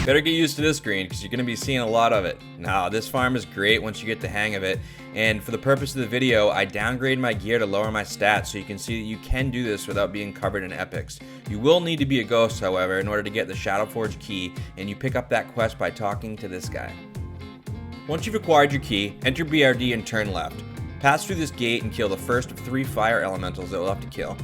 Better get used to this green because you're going to be seeing a lot of it. Now, this farm is great once you get the hang of it, and for the purpose of the video, I downgraded my gear to lower my stats so you can see that you can do this without being covered in epics. You will need to be a ghost, however, in order to get the Shadowforge key, and you pick up that quest by talking to this guy. Once you've acquired your key, enter BRD and turn left. Pass through this gate and kill the first of 3 fire elementals that we'll have to kill.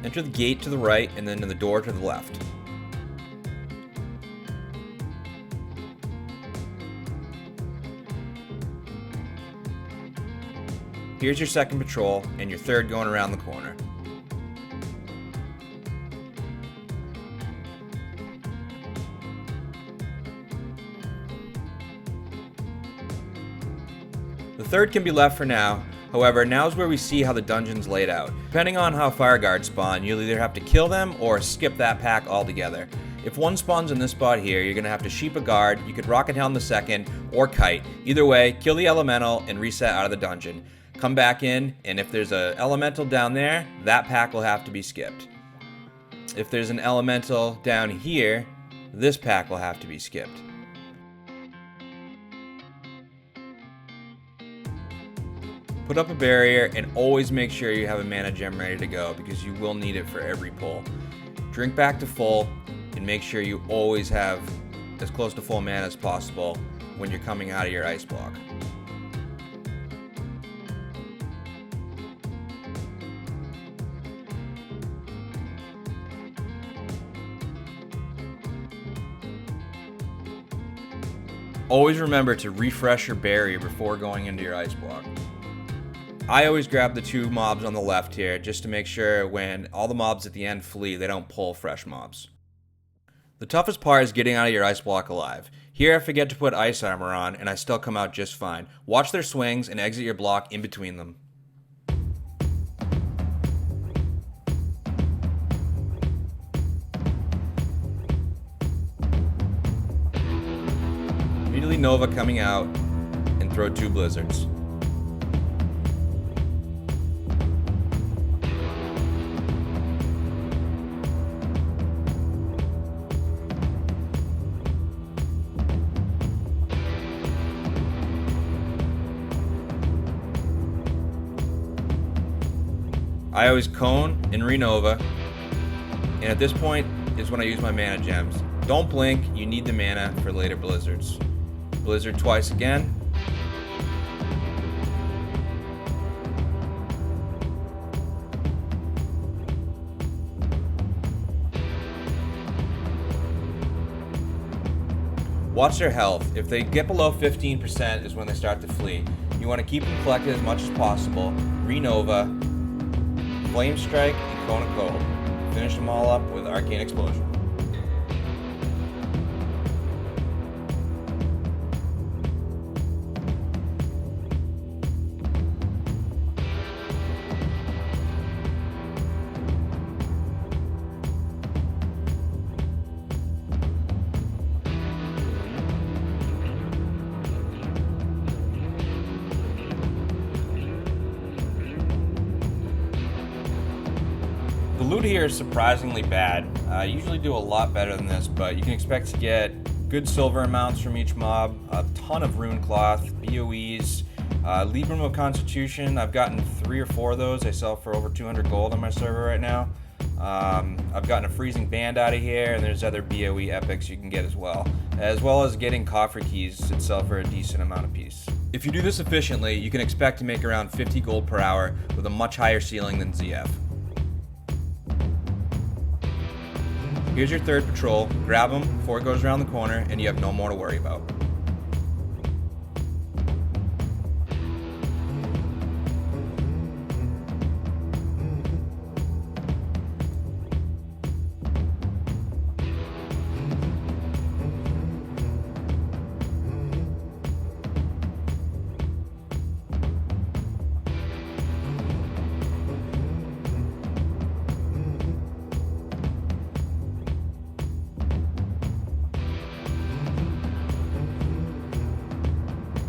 Enter the gate to the right and then the door to the left. Here's your second patrol and your third going around the corner. The third can be left for now. However, now's where we see how the dungeon's laid out. Depending on how fire guards spawn, you'll either have to kill them or skip that pack altogether. If one spawns in this spot here, you're going to have to sheep a guard, you could rocket helm the second, or kite. Either way, kill the elemental and reset out of the dungeon. Come back in, and if there's an elemental down there, that pack will have to be skipped. If there's an elemental down here, this pack will have to be skipped. Put up a barrier and always make sure you have a mana gem ready to go because you will need it for every pull. Drink back to full and make sure you always have as close to full mana as possible when you're coming out of your ice block. Always remember to refresh your barrier before going into your ice block. I always grab the 2 mobs on the left here just to make sure when all the mobs at the end flee, they don't pull fresh mobs. The toughest part is getting out of your ice block alive. Here I forget to put ice armor on and I still come out just fine. Watch their swings and exit your block in between them. Immediately Nova coming out and throw 2 blizzards. I always cone and renova, and at this point is when I use my mana gems. Don't blink, you need the mana for later blizzards. Blizzard twice again. Watch their health. If they get below 15% is when they start to flee. You want to keep them collected as much as possible. Renova, Flame Strike, and Cone of Cold. Finish them all up with Arcane Explosion. The loot here is surprisingly bad. I usually do a lot better than this, but you can expect to get good silver amounts from each mob, a ton of rune cloth, BOEs, Libram of Constitution. I've gotten 3 or 4 of those. They sell for over 200 gold on my server right now. I've gotten a freezing band out of here, and there's other BOE epics you can get as well as getting coffer keys that sell for a decent amount apiece. If you do this efficiently, you can expect to make around 50 gold per hour with a much higher ceiling than ZF. Here's your third patrol. Grab him before it goes around the corner, and you have no more to worry about.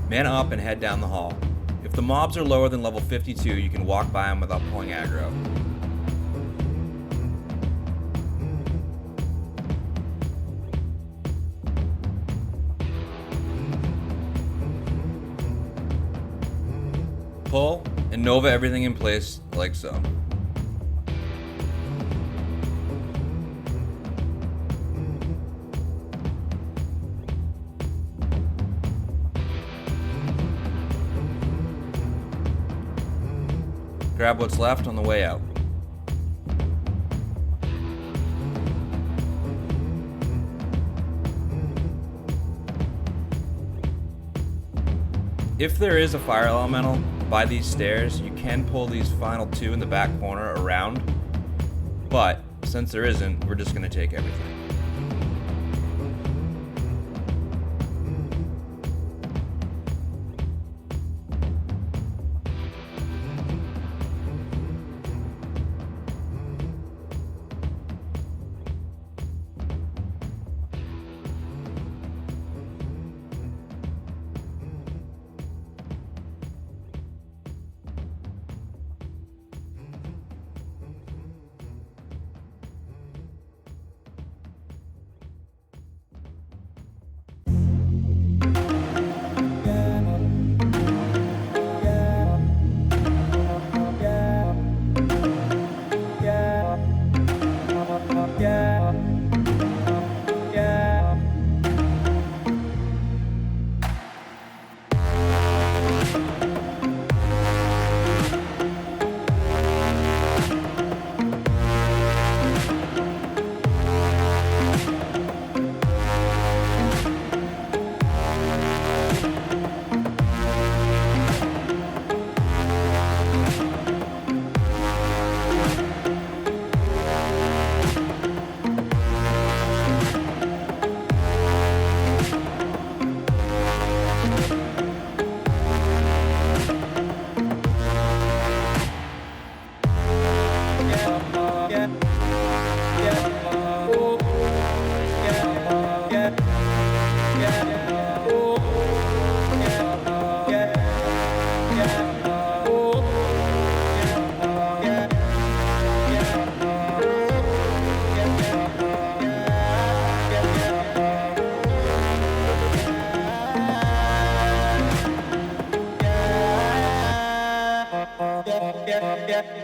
Man up and head down the hall. If the mobs are lower than level 52, you can walk by them without pulling aggro. Pull and Nova everything in place like so. Grab what's left on the way out. If there is a fire elemental by these stairs, you can pull these final two in the back corner around, but since there isn't, we're just going to take everything.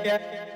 Yeah.